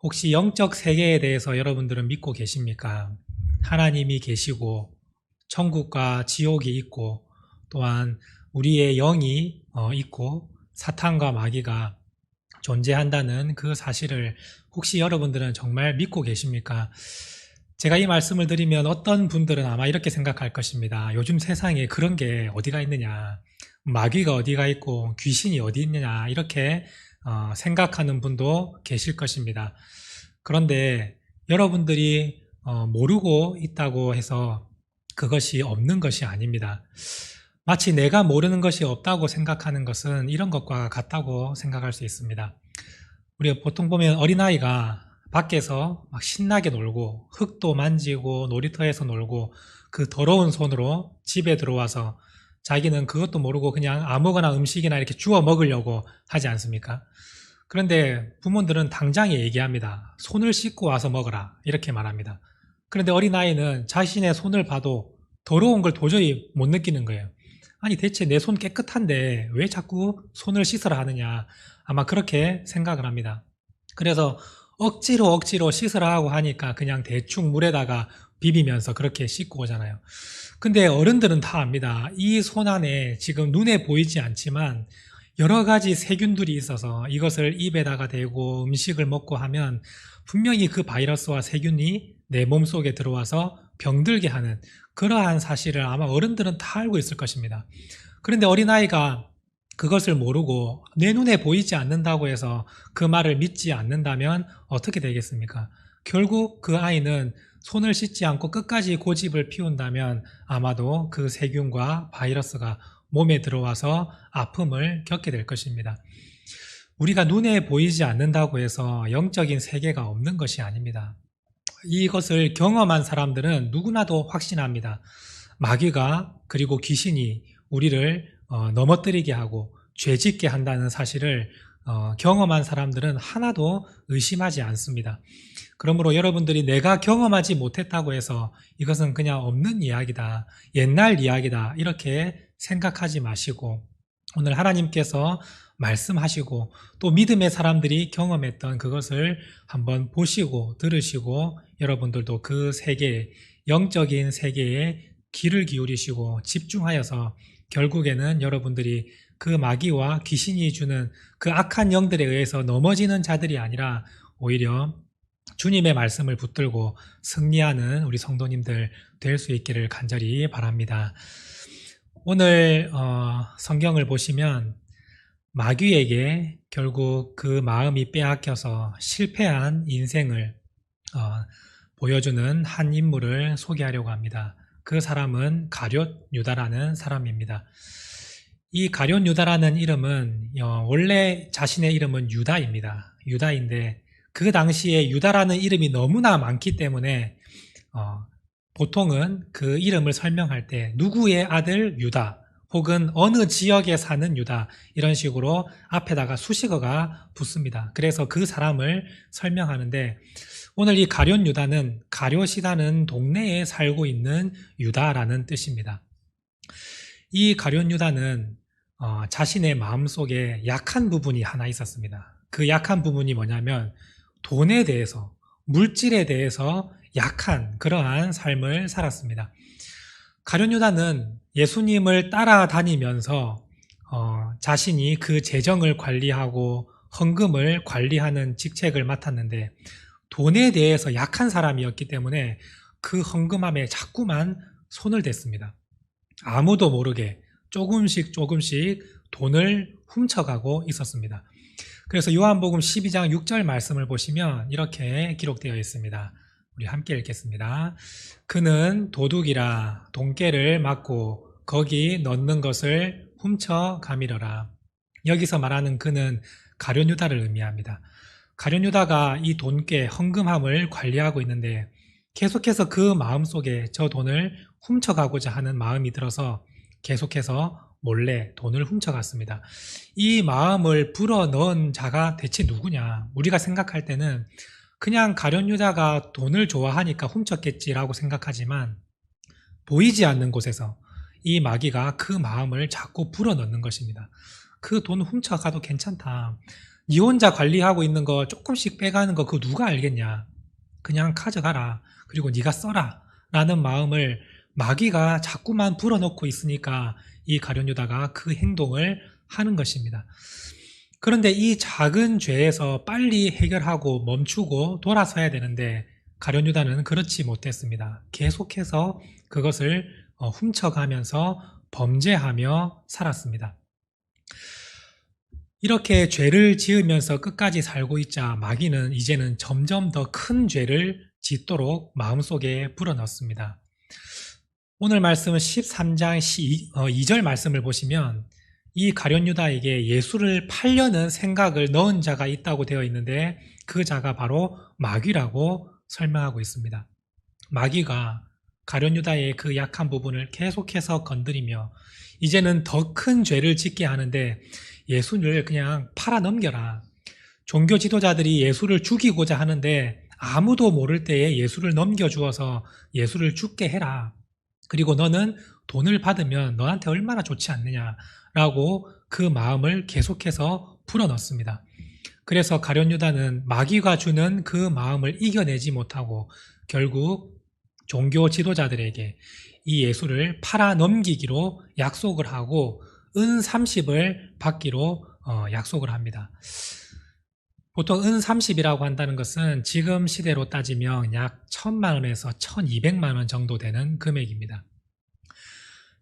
혹시 영적 세계에 대해서 여러분들은 믿고 계십니까? 하나님이 계시고 천국과 지옥이 있고 또한 우리의 영이 있고 사탄과 마귀가 존재한다는 그 사실을 혹시 여러분들은 정말 믿고 계십니까? 제가 이 말씀을 드리면 어떤 분들은 아마 이렇게 생각할 것입니다. 요즘 세상에 그런 게 어디가 있느냐, 마귀가 어디가 있고 귀신이 어디 있느냐 이렇게 생각하는 분도 계실 것입니다. 그런데 여러분들이 모르고 있다고 해서 그것이 없는 것이 아닙니다. 마치 내가 모르는 것이 없다고 생각하는 것은 이런 것과 같다고 생각할 수 있습니다. 우리가 보통 보면 어린아이가 밖에서 막 신나게 놀고 흙도 만지고 놀이터에서 놀고 그 더러운 손으로 집에 들어와서 자기는 그것도 모르고 그냥 아무거나 음식이나 이렇게 주워 먹으려고 하지 않습니까? 그런데 부모들은 당장에 얘기합니다. 손을 씻고 와서 먹어라. 이렇게 말합니다. 그런데 어린아이는 자신의 손을 봐도 더러운 걸 도저히 못 느끼는 거예요. 아니 대체 내 손 깨끗한데 왜 자꾸 손을 씻으라 하느냐. 아마 그렇게 생각을 합니다. 그래서 억지로 씻으라 하고 하니까 그냥 대충 물에다가 비비면서 그렇게 씻고 오잖아요. 근데 어른들은 다 압니다. 이 손 안에 지금 눈에 보이지 않지만 여러 가지 세균들이 있어서 이것을 입에다가 대고 음식을 먹고 하면 분명히 그 바이러스와 세균이 내 몸속에 들어와서 병들게 하는 그러한 사실을 아마 어른들은 다 알고 있을 것입니다. 그런데 어린아이가 그것을 모르고 내 눈에 보이지 않는다고 해서 그 말을 믿지 않는다면 어떻게 되겠습니까? 결국 그 아이는 손을 씻지 않고 끝까지 고집을 피운다면 아마도 그 세균과 바이러스가 몸에 들어와서 아픔을 겪게 될 것입니다. 우리가 눈에 보이지 않는다고 해서 영적인 세계가 없는 것이 아닙니다. 이것을 경험한 사람들은 누구나도 확신합니다. 마귀가 그리고 귀신이 우리를 넘어뜨리게 하고 죄짓게 한다는 사실을 경험한 사람들은 하나도 의심하지 않습니다. 그러므로 여러분들이 내가 경험하지 못했다고 해서 이것은 그냥 없는 이야기다, 옛날 이야기다 이렇게 생각하지 마시고 오늘 하나님께서 말씀하시고 또 믿음의 사람들이 경험했던 그것을 한번 보시고 들으시고 여러분들도 그 세계, 영적인 세계에 귀를 기울이시고 집중하여서 결국에는 여러분들이 그 마귀와 귀신이 주는 그 악한 영들에 의해서 넘어지는 자들이 아니라 오히려 주님의 말씀을 붙들고 승리하는 우리 성도님들 될 수 있기를 간절히 바랍니다. 오늘 성경을 보시면 마귀에게 결국 그 마음이 빼앗겨서 실패한 인생을 보여주는 한 인물을 소개하려고 합니다. 그 사람은 가룟 유다라는 사람입니다. 이 가룟 유다라는 이름은 원래 자신의 이름은 유다입니다. 유다인데 그 당시에 유다라는 이름이 너무나 많기 때문에 보통은 그 이름을 설명할 때 누구의 아들 유다 혹은 어느 지역에 사는 유다 이런 식으로 앞에다가 수식어가 붙습니다. 그래서 그 사람을 설명하는데 오늘 이 가룟 유다는 가룟이라는 동네에 살고 있는 유다라는 뜻입니다. 이 가룟 유다는 자신의 마음속에 약한 부분이 하나 있었습니다. 그 약한 부분이 뭐냐면 돈에 대해서, 물질에 대해서 약한 그러한 삶을 살았습니다. 가룟 유다는 예수님을 따라다니면서 자신이 그 재정을 관리하고 헌금을 관리하는 직책을 맡았는데 돈에 대해서 약한 사람이었기 때문에 그 헌금함에 자꾸만 손을 댔습니다. 아무도 모르게 조금씩 돈을 훔쳐가고 있었습니다. 그래서 요한복음 12장 6절 말씀을 보시면 이렇게 기록되어 있습니다. 우리 함께 읽겠습니다. 그는 도둑이라 돈깨를 맞고 거기 넣는 것을 훔쳐가미러라. 여기서 말하는 그는 가룟 유다를 의미합니다. 가룟 유다가 이 돈깨 헌금함을 관리하고 있는데 계속해서 그 마음속에 저 돈을 훔쳐가고자 하는 마음이 들어서 계속해서 몰래 돈을 훔쳐갔습니다. 이 마음을 불어넣은 자가 대체 누구냐? 우리가 생각할 때는 그냥 가룟 유다가 돈을 좋아하니까 훔쳤겠지라고 생각하지만 보이지 않는 곳에서 이 마귀가 그 마음을 자꾸 불어넣는 것입니다. 그 돈 훔쳐가도 괜찮다. 니 혼자 관리하고 있는 거 조금씩 빼가는 거 그거 누가 알겠냐. 그냥 가져가라. 그리고 네가 써라. 라는 마음을 마귀가 자꾸만 불어넣고 있으니까 이 가룟 유다가 그 행동을 하는 것입니다. 그런데 이 작은 죄에서 빨리 해결하고 멈추고 돌아서야 되는데 가룟 유다는 그렇지 못했습니다. 계속해서 그것을 훔쳐가면서 범죄하며 살았습니다. 이렇게 죄를 지으면서 끝까지 살고 있자 마귀는 이제는 점점 더 큰 죄를 짓도록 마음속에 불어넣습니다. 오늘 말씀은 13장 2절 말씀을 보시면 이 가룟 유다에게 예수를 팔려는 생각을 넣은 자가 있다고 되어 있는데 그 자가 바로 마귀라고 설명하고 있습니다. 마귀가 가룟 유다의 그 약한 부분을 계속해서 건드리며 이제는 더 큰 죄를 짓게 하는데 예수를 그냥 팔아 넘겨라. 종교 지도자들이 예수를 죽이고자 하는데 아무도 모를 때에 예수를 넘겨주어서 예수를 죽게 해라. 그리고 너는 돈을 받으면 너한테 얼마나 좋지 않느냐라고 그 마음을 계속해서 풀어넣습니다. 그래서 가룟 유다는 마귀가 주는 그 마음을 이겨내지 못하고 결국 종교 지도자들에게 이 예수를 팔아 넘기기로 약속을 하고 은 30을 받기로 약속을 합니다. 보통 은 30이라고 한다는 것은 지금 시대로 따지면 약 1,000만 원에서 1,200만 원 정도 되는 금액입니다.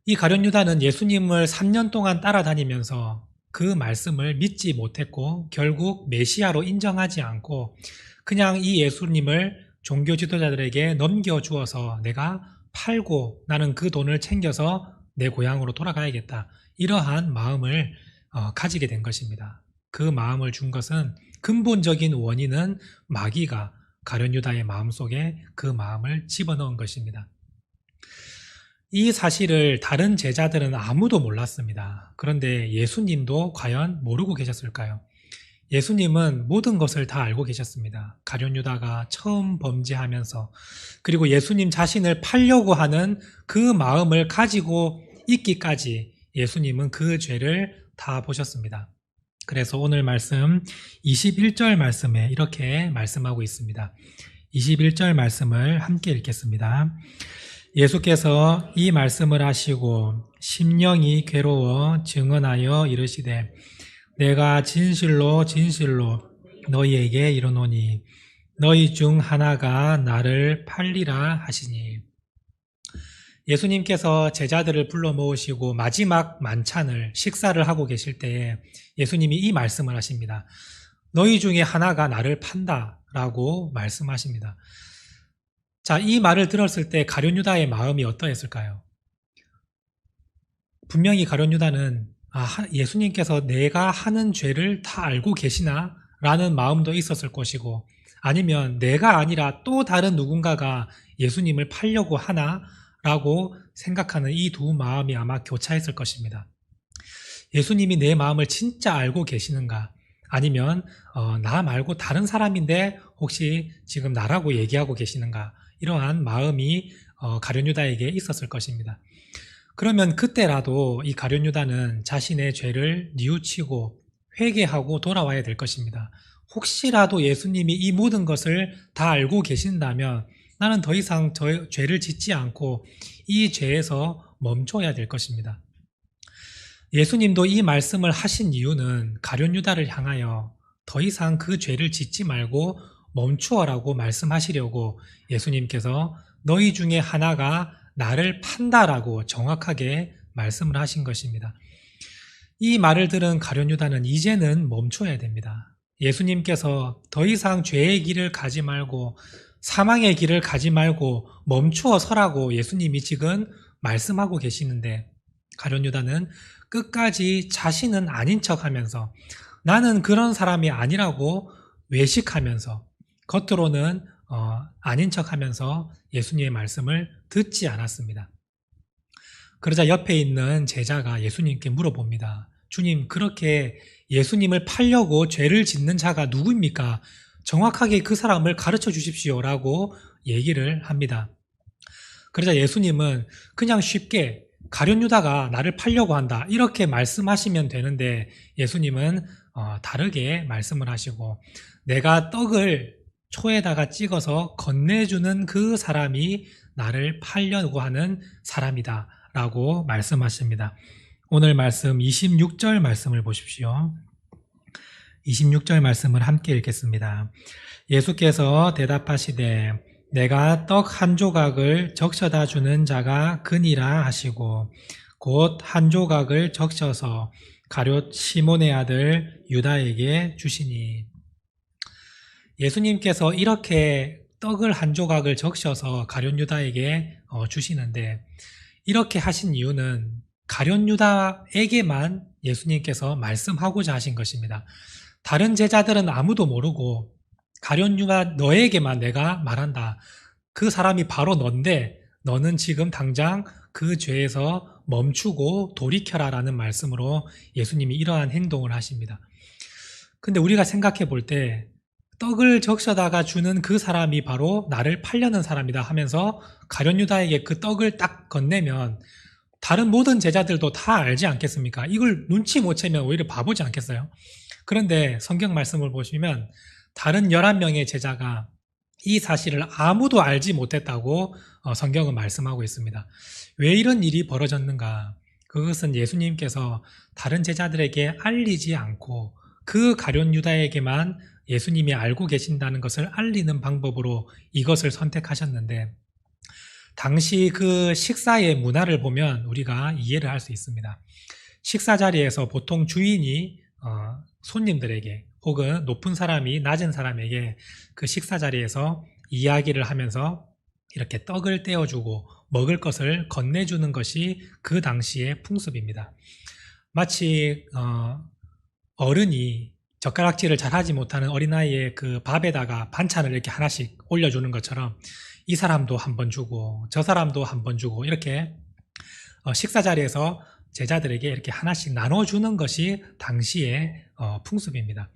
이 가룟 유다는 예수님을 3년 동안 따라다니면서 그 말씀을 믿지 못했고 결국 메시아로 인정하지 않고 그냥 이 예수님을 종교 지도자들에게 넘겨주어서 내가 팔고 나는 그 돈을 챙겨서 내 고향으로 돌아가야겠다. 이러한 마음을 가지게 된 것입니다. 그 마음을 준 것은 근본적인 원인은 마귀가 가룟 유다의 마음속에 그 마음을 집어넣은 것입니다. 이 사실을 다른 제자들은 아무도 몰랐습니다. 그런데 예수님도 과연 모르고 계셨을까요? 예수님은 모든 것을 다 알고 계셨습니다. 가룟 유다가 처음 범죄하면서 그리고 예수님 자신을 팔려고 하는 그 마음을 가지고 있기까지 예수님은 그 죄를 다 보셨습니다. 그래서 오늘 말씀 21절 말씀에 이렇게 말씀하고 있습니다. 21절 말씀을 함께 읽겠습니다. 예수께서 이 말씀을 하시고 심령이 괴로워 증언하여 이르시되 내가 진실로 진실로 너희에게 이르노니 너희 중 하나가 나를 팔리라 하시니. 예수님께서 제자들을 불러 모으시고 마지막 만찬을 식사를 하고 계실 때에 예수님이 이 말씀을 하십니다. 너희 중에 하나가 나를 판다라고 말씀하십니다. 자, 이 말을 들었을 때 가룟 유다의 마음이 어떠했을까요? 분명히 가룟 유다는 예수님께서 내가 하는 죄를 다 알고 계시나? 라는 마음도 있었을 것이고 아니면 내가 아니라 또 다른 누군가가 예수님을 팔려고 하나? 라고 생각하는 이 두 마음이 아마 교차했을 것입니다. 예수님이 내 마음을 진짜 알고 계시는가? 아니면 나 말고 다른 사람인데 혹시 지금 나라고 얘기하고 계시는가? 이러한 마음이 가룟 유다에게 있었을 것입니다. 그러면 그때라도 이 가룟 유다는 자신의 죄를 뉘우치고 회개하고 돌아와야 될 것입니다. 혹시라도 예수님이 이 모든 것을 다 알고 계신다면 나는 더 이상 죄를 짓지 않고 이 죄에서 멈춰야 될 것입니다. 예수님도 이 말씀을 하신 이유는 가룟 유다를 향하여 더 이상 그 죄를 짓지 말고 멈추어라고 말씀하시려고 예수님께서 너희 중에 하나가 나를 판다라고 정확하게 말씀을 하신 것입니다. 이 말을 들은 가룟 유다는 이제는 멈춰야 됩니다. 예수님께서 더 이상 죄의 길을 가지 말고 사망의 길을 가지 말고 멈추어 서라고 예수님이 지금 말씀하고 계시는데 가룟 유다는 끝까지 자신은 아닌 척하면서 나는 그런 사람이 아니라고 외식하면서 겉으로는 아닌 척하면서 예수님의 말씀을 듣지 않았습니다. 그러자 옆에 있는 제자가 예수님께 물어봅니다. 주님, 그렇게 예수님을 팔려고 죄를 짓는 자가 누구입니까? 정확하게 그 사람을 가르쳐 주십시오라고 얘기를 합니다. 그러자 예수님은 그냥 쉽게 가룟 유다가 나를 팔려고 한다 이렇게 말씀하시면 되는데 예수님은 다르게 말씀을 하시고, 내가 떡을 초에다가 찍어서 건네주는 그 사람이 나를 팔려고 하는 사람이다 라고 말씀하십니다. 오늘 말씀 26절 말씀을 보십시오. 26절 말씀을 함께 읽겠습니다. 예수께서 대답하시되 내가 떡 한 조각을 적셔다 주는 자가 그니라 하시고 곧 한 조각을 적셔서 가룟 시몬의 아들 유다에게 주시니. 예수님께서 이렇게 떡을 한 조각을 적셔서 가룟 유다에게 주시는데, 이렇게 하신 이유는 가룟 유다에게만 예수님께서 말씀하고자 하신 것입니다. 다른 제자들은 아무도 모르고 가룟 유다 너에게만 내가 말한다. 그 사람이 바로 너인데 너는 지금 당장 그 죄에서 멈추고 돌이켜라 라는 말씀으로 예수님이 이러한 행동을 하십니다. 근데 우리가 생각해 볼 때 떡을 적셔다가 주는 그 사람이 바로 나를 팔려는 사람이다 하면서 가룟 유다에게 그 떡을 딱 건네면 다른 모든 제자들도 다 알지 않겠습니까? 이걸 눈치 못 채면 오히려 바보지 않겠어요? 그런데 성경 말씀을 보시면 다른 11명의 제자가 이 사실을 아무도 알지 못했다고 성경은 말씀하고 있습니다. 왜 이런 일이 벌어졌는가? 그것은 예수님께서 다른 제자들에게 알리지 않고 그 가룟 유다에게만 예수님이 알고 계신다는 것을 알리는 방법으로 이것을 선택하셨는데, 당시 그 식사의 문화를 보면 우리가 이해를 할 수 있습니다. 식사 자리에서 보통 주인이 손님들에게 혹은 높은 사람이 낮은 사람에게 그 식사 자리에서 이야기를 하면서 이렇게 떡을 떼어주고 먹을 것을 건네주는 것이 그 당시의 풍습입니다. 마치 어른이 젓가락질을 잘하지 못하는 어린아이의 그 밥에다가 반찬을 이렇게 하나씩 올려주는 것처럼 이 사람도 한 번 주고 저 사람도 한 번 주고 이렇게 식사 자리에서 제자들에게 이렇게 하나씩 나눠주는 것이 당시의 풍습입니다.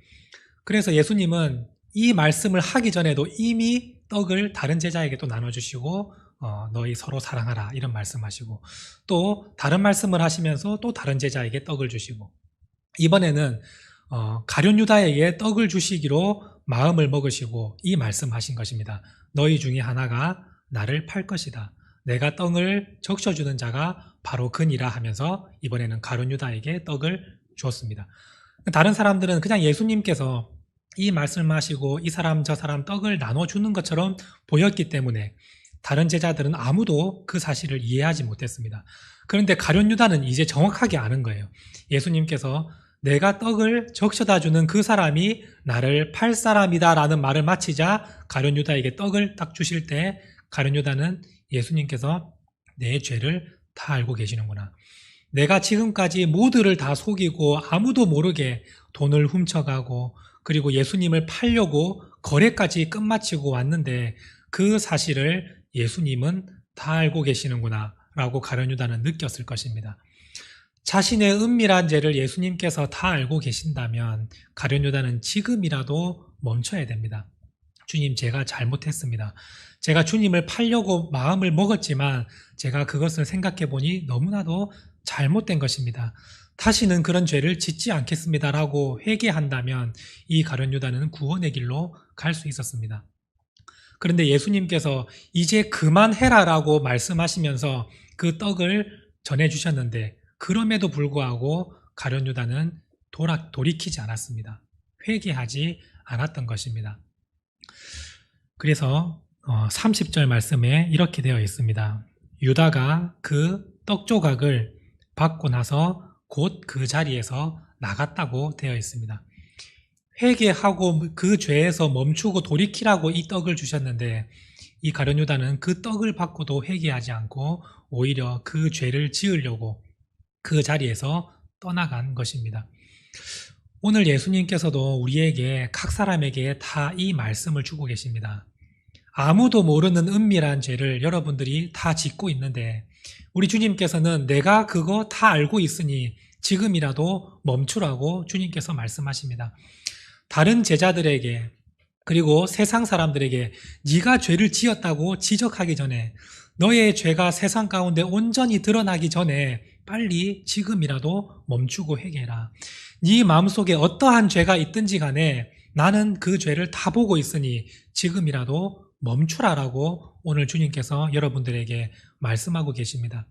그래서 예수님은 이 말씀을 하기 전에도 이미 떡을 다른 제자에게 또 나눠주시고 너희 서로 사랑하라 이런 말씀하시고, 또 다른 말씀을 하시면서 또 다른 제자에게 떡을 주시고, 이번에는 가룟 유다에게 떡을 주시기로 마음을 먹으시고 이 말씀하신 것입니다. 너희 중에 하나가 나를 팔 것이다. 내가 떡을 적셔주는 자가 바로 그니라 하면서 이번에는 가룟 유다에게 떡을 주었습니다. 다른 사람들은 그냥 예수님께서 이 말씀하시고 이 사람 저 사람 떡을 나눠주는 것처럼 보였기 때문에 다른 제자들은 아무도 그 사실을 이해하지 못했습니다. 그런데 가룟 유다는 이제 정확하게 아는 거예요. 예수님께서 내가 떡을 적셔다 주는 그 사람이 나를 팔 사람이다 라는 말을 마치자 가룟 유다에게 떡을 딱 주실 때 가룟 유다는 예수님께서 내 죄를 다 알고 계시는구나. 내가 지금까지 모두를 다 속이고 아무도 모르게 돈을 훔쳐가고 그리고 예수님을 팔려고 거래까지 끝마치고 왔는데 그 사실을 예수님은 다 알고 계시는구나 라고 가룟 유다는 느꼈을 것입니다. 자신의 은밀한 죄를 예수님께서 다 알고 계신다면 가룟 유다는 지금이라도 멈춰야 됩니다. 주님, 제가 잘못했습니다. 제가 주님을 팔려고 마음을 먹었지만 제가 그것을 생각해 보니 너무나도 잘못된 것입니다. 다시는 그런 죄를 짓지 않겠습니다 라고 회개한다면 이 가룟 유다는 구원의 길로 갈 수 있었습니다. 그런데 예수님께서 이제 그만해라 라고 말씀하시면서 그 떡을 전해주셨는데 그럼에도 불구하고 가룟 유다는 돌이키지 않았습니다. 회개하지 않았던 것입니다. 그래서 30절 말씀에 이렇게 되어 있습니다. 유다가 그 떡 조각을 받고 나서 곧 그 자리에서 나갔다고 되어 있습니다. 회개하고 그 죄에서 멈추고 돌이키라고 이 떡을 주셨는데 이 가룟 유다는 그 떡을 받고도 회개하지 않고 오히려 그 죄를 지으려고 그 자리에서 떠나간 것입니다. 오늘 예수님께서도 우리에게 각 사람에게 다 이 말씀을 주고 계십니다. 아무도 모르는 은밀한 죄를 여러분들이 다 짓고 있는데 우리 주님께서는 내가 그거 다 알고 있으니 지금이라도 멈추라고 주님께서 말씀하십니다. 다른 제자들에게 그리고 세상 사람들에게 네가 죄를 지었다고 지적하기 전에, 너의 죄가 세상 가운데 온전히 드러나기 전에 빨리 지금이라도 멈추고 회개해라. 네 마음속에 어떠한 죄가 있든지 간에 나는 그 죄를 다 보고 있으니 지금이라도 멈추라라고 오늘 주님께서 여러분들에게 말씀하고 계십니다.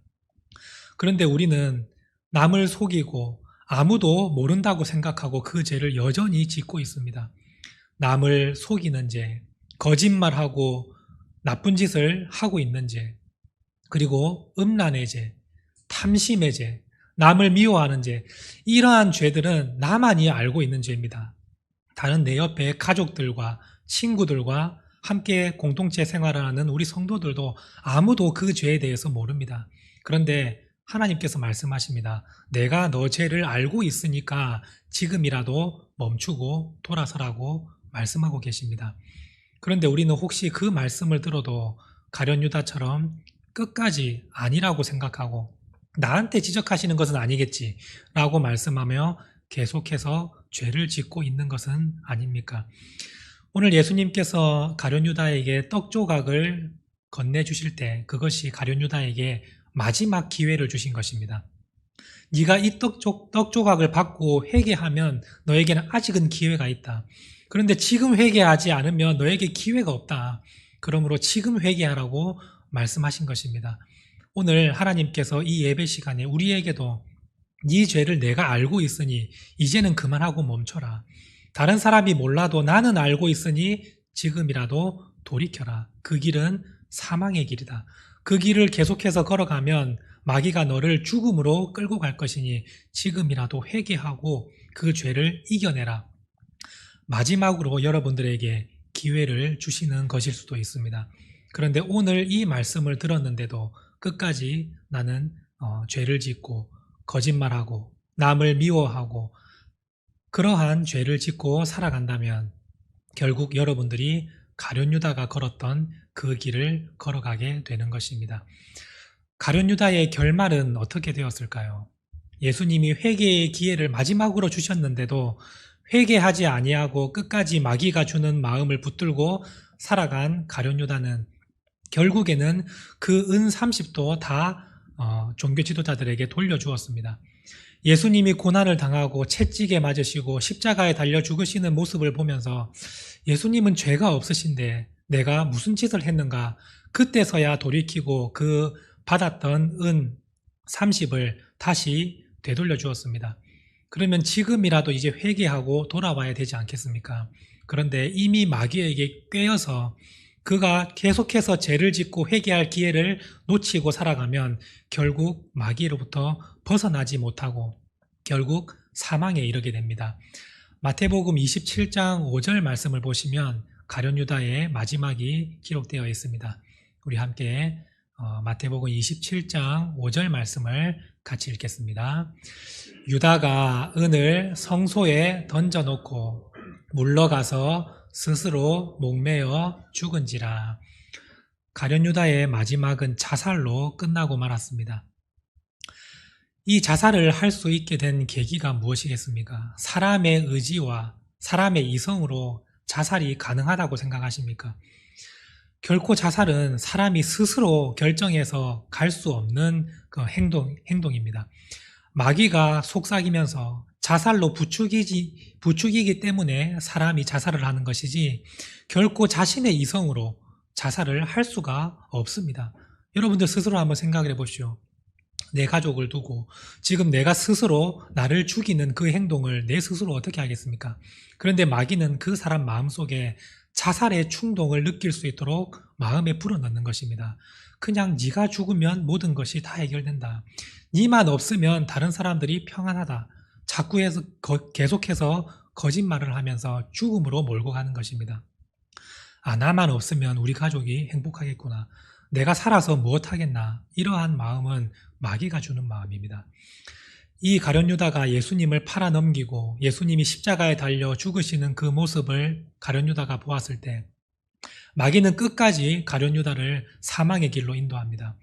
그런데 우리는 남을 속이고 아무도 모른다고 생각하고 그 죄를 여전히 짓고 있습니다. 남을 속이는 죄, 거짓말하고 나쁜 짓을 하고 있는 죄, 그리고 음란의 죄, 탐심의 죄, 남을 미워하는 죄, 이러한 죄들은 나만이 알고 있는 죄입니다. 다른 내 옆에 가족들과 친구들과 함께 공동체 생활을 하는 우리 성도들도 아무도 그 죄에 대해서 모릅니다. 그런데 하나님께서 말씀하십니다. 내가 너 죄를 알고 있으니까 지금이라도 멈추고 돌아서라고 말씀하고 계십니다. 그런데 우리는 혹시 그 말씀을 들어도 가룟 유다처럼 끝까지 아니라고 생각하고 나한테 지적하시는 것은 아니겠지 라고 말씀하며 계속해서 죄를 짓고 있는 것은 아닙니까? 오늘 예수님께서 가룟 유다에게 떡 조각을 건네주실 때 그것이 가룟 유다에게 마지막 기회를 주신 것입니다. 네가 이 떡 조각을 받고 회개하면 너에게는 아직은 기회가 있다. 그런데 지금 회개하지 않으면 너에게 기회가 없다. 그러므로 지금 회개하라고 말씀하신 것입니다. 오늘 하나님께서 이 예배 시간에 우리에게도 네 죄를 내가 알고 있으니 이제는 그만하고 멈춰라. 다른 사람이 몰라도 나는 알고 있으니 지금이라도 돌이켜라. 그 길은 사망의 길이다. 그 길을 계속해서 걸어가면 마귀가 너를 죽음으로 끌고 갈 것이니 지금이라도 회개하고 그 죄를 이겨내라. 마지막으로 여러분들에게 기회를 주시는 것일 수도 있습니다. 그런데 오늘 이 말씀을 들었는데도 끝까지 나는 죄를 짓고 거짓말하고 남을 미워하고 그러한 죄를 짓고 살아간다면 결국 여러분들이 가룟 유다가 걸었던 그 길을 걸어가게 되는 것입니다. 가룟 유다의 결말은 어떻게 되었을까요? 예수님이 회개의 기회를 마지막으로 주셨는데도 회개하지 아니하고 끝까지 마귀가 주는 마음을 붙들고 살아간 가룟 유다는 결국에는 그 은 30도 다 종교 지도자들에게 돌려주었습니다. 예수님이 고난을 당하고 채찍에 맞으시고 십자가에 달려 죽으시는 모습을 보면서 예수님은 죄가 없으신데 내가 무슨 짓을 했는가? 그때서야 돌이키고 그 받았던 은 30을 다시 되돌려 주었습니다. 그러면 지금이라도 이제 회개하고 돌아와야 되지 않겠습니까? 그런데 이미 마귀에게 꿰어서 그가 계속해서 죄를 짓고 회개할 기회를 놓치고 살아가면 결국 마귀로부터 벗어나지 못하고 결국 사망에 이르게 됩니다. 마태복음 27장 5절 말씀을 보시면 가룟 유다의 마지막이 기록되어 있습니다. 우리 함께 마태복음 27장 5절 말씀을 같이 읽겠습니다. 유다가 은을 성소에 던져놓고 물러가서 스스로 목매어 죽은지라. 가룟 유다의 마지막은 자살로 끝나고 말았습니다. 이 자살을 할 수 있게 된 계기가 무엇이겠습니까? 사람의 의지와 사람의 이성으로 자살이 가능하다고 생각하십니까? 결코 자살은 사람이 스스로 결정해서 갈 수 없는 그 행동입니다. 마귀가 속삭이면서 자살로 부추기기 때문에 사람이 자살을 하는 것이지 결코 자신의 이성으로 자살을 할 수가 없습니다. 여러분들 스스로 한번 생각을 해보시오. 내 가족을 두고 지금 내가 스스로 나를 죽이는 그 행동을 내 스스로 어떻게 하겠습니까? 그런데 마귀는 그 사람 마음속에 자살의 충동을 느낄 수 있도록 마음에 불어넣는 것입니다. 그냥 네가 죽으면 모든 것이 다 해결된다. 네만 없으면 다른 사람들이 평안하다. 자꾸 해서 계속해서 거짓말을 하면서 죽음으로 몰고 가는 것입니다. 아, 나만 없으면 우리 가족이 행복하겠구나. 내가 살아서 무엇하겠나. 이러한 마음은 마귀가 주는 마음입니다. 이 가룟 유다가 예수님을 팔아 넘기고 예수님이 십자가에 달려 죽으시는 그 모습을 가룟 유다가 보았을 때 마귀는 끝까지 가룟 유다를 사망의 길로 인도합니다.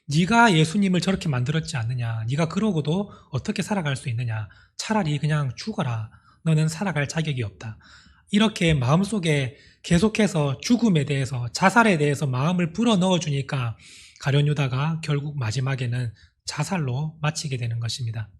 네가 예수님을 저렇게 만들었지 않느냐. 네가 그러고도 어떻게 살아갈 수 있느냐. 차라리 그냥 죽어라. 너는 살아갈 자격이 없다. 이렇게 마음속에 계속해서 죽음에 대해서 자살에 대해서 마음을 불어넣어 주니까 가룟 유다가 결국 마지막에는 자살로 마치게 되는 것입니다.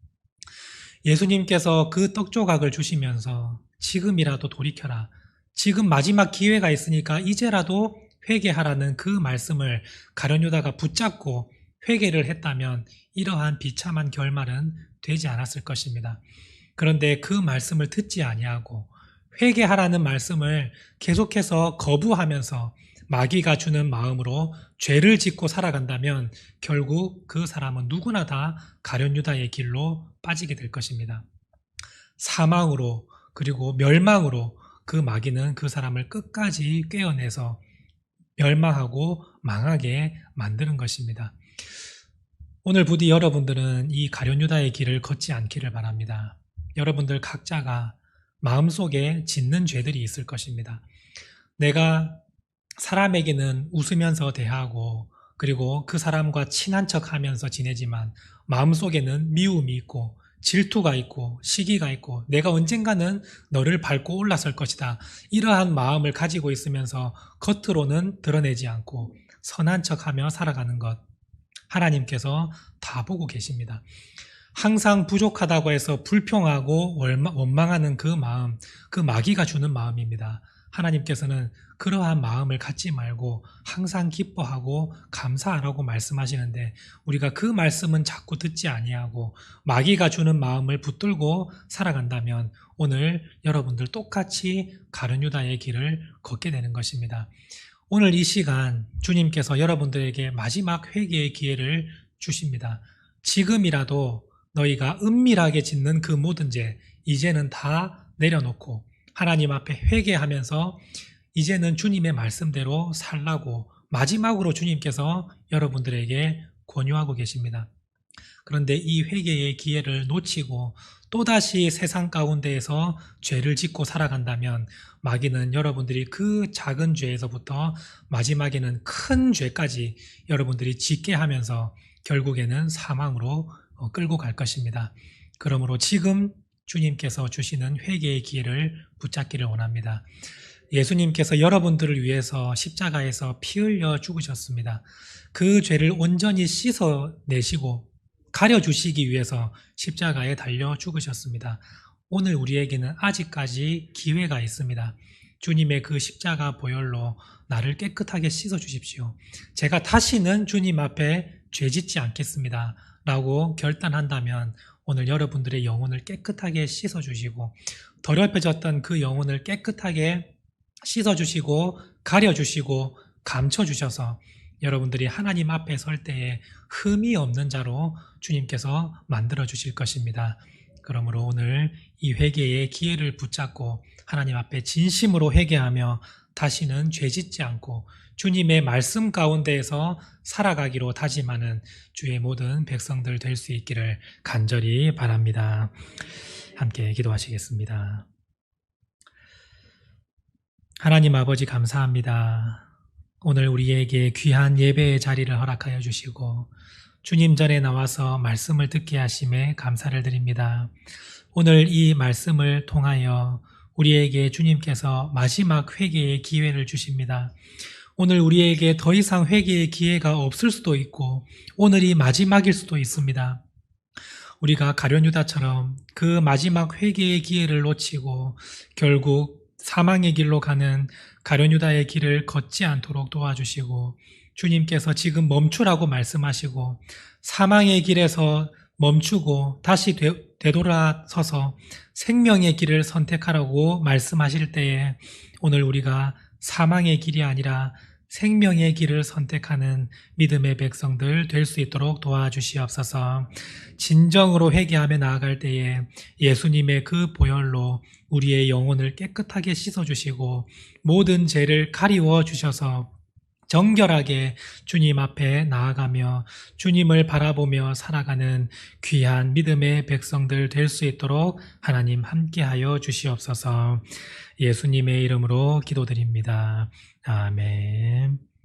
예수님께서 그 떡조각을 주시면서 지금이라도 돌이켜라. 지금 마지막 기회가 있으니까 이제라도 회개하라는 그 말씀을 가룟 유다가 붙잡고 회개를 했다면 이러한 비참한 결말은 되지 않았을 것입니다. 그런데 그 말씀을 듣지 아니하고 회개하라는 말씀을 계속해서 거부하면서 마귀가 주는 마음으로 죄를 짓고 살아간다면 결국 그 사람은 누구나 다 가룟 유다의 길로 빠지게 될 것입니다. 사망으로 그리고 멸망으로 그 마귀는 그 사람을 끝까지 꿰어내서 멸망하고 망하게 만드는 것입니다. 오늘 부디 여러분들은 이 가룟 유다의 길을 걷지 않기를 바랍니다. 여러분들 각자가 마음속에 짓는 죄들이 있을 것입니다. 내가 사람에게는 웃으면서 대하고 그리고 그 사람과 친한 척하면서 지내지만 마음속에는 미움이 있고 질투가 있고 시기가 있고 내가 언젠가는 너를 밟고 올라설 것이다. 이러한 마음을 가지고 있으면서 겉으로는 드러내지 않고 선한 척하며 살아가는 것 하나님께서 다 보고 계십니다. 항상 부족하다고 해서 불평하고 원망하는 그 마음, 그 마귀가 주는 마음입니다. 하나님께서는 그러한 마음을 갖지 말고 항상 기뻐하고 감사하라고 말씀하시는데 우리가 그 말씀은 자꾸 듣지 아니하고 마귀가 주는 마음을 붙들고 살아간다면 오늘 여러분들 똑같이 가룟 유다의 길을 걷게 되는 것입니다. 오늘 이 시간 주님께서 여러분들에게 마지막 회개의 기회를 주십니다. 지금이라도 너희가 은밀하게 짓는 그 모든 죄 이제는 다 내려놓고 하나님 앞에 회개하면서 이제는 주님의 말씀대로 살라고 마지막으로 주님께서 여러분들에게 권유하고 계십니다. 그런데 이 회개의 기회를 놓치고 또다시 세상 가운데에서 죄를 짓고 살아간다면 마귀는 여러분들이 그 작은 죄에서부터 마지막에는 큰 죄까지 여러분들이 짓게 하면서 결국에는 사망으로 끌고 갈 것입니다. 그러므로 지금 주님께서 주시는 회개의 기회를 붙잡기를 원합니다. 예수님께서 여러분들을 위해서 십자가에서 피 흘려 죽으셨습니다. 그 죄를 온전히 씻어내시고 가려주시기 위해서 십자가에 달려 죽으셨습니다. 오늘 우리에게는 아직까지 기회가 있습니다. 주님의 그 십자가 보혈로 나를 깨끗하게 씻어주십시오. 제가 다시는 주님 앞에 죄짓지 않겠습니다. 라고 결단한다면 오늘 여러분들의 영혼을 깨끗하게 씻어주시고 더럽혀졌던 그 영혼을 깨끗하게 씻어주시고 가려주시고 감춰주셔서 여러분들이 하나님 앞에 설 때에 흠이 없는 자로 주님께서 만들어 주실 것입니다. 그러므로 오늘 이 회개의 기회를 붙잡고 하나님 앞에 진심으로 회개하며 다시는 죄짓지 않고 주님의 말씀 가운데에서 살아가기로 다짐하는 주의 모든 백성들 될 수 있기를 간절히 바랍니다. 함께 기도하시겠습니다. 하나님 아버지 감사합니다. 오늘 우리에게 귀한 예배의 자리를 허락하여 주시고 주님 전에 나와서 말씀을 듣게 하심에 감사를 드립니다. 오늘 이 말씀을 통하여 우리에게 주님께서 마지막 회개의 기회를 주십니다. 오늘 우리에게 더 이상 회개의 기회가 없을 수도 있고 오늘이 마지막일 수도 있습니다. 우리가 가룟 유다처럼 그 마지막 회개의 기회를 놓치고 결국 사망의 길로 가는 가룟 유다의 길을 걷지 않도록 도와주시고 주님께서 지금 멈추라고 말씀하시고 사망의 길에서 멈추고 다시 되돌아서서 생명의 길을 선택하라고 말씀하실 때에 오늘 우리가 사망의 길이 아니라 생명의 길을 선택하는 믿음의 백성들 될 수 있도록 도와주시옵소서. 진정으로 회개하며 나아갈 때에 예수님의 그 보혈로 우리의 영혼을 깨끗하게 씻어주시고 모든 죄를 가리워 주셔서 정결하게 주님 앞에 나아가며 주님을 바라보며 살아가는 귀한 믿음의 백성들 될 수 있도록 하나님 함께하여 주시옵소서. 예수님의 이름으로 기도드립니다. 아멘.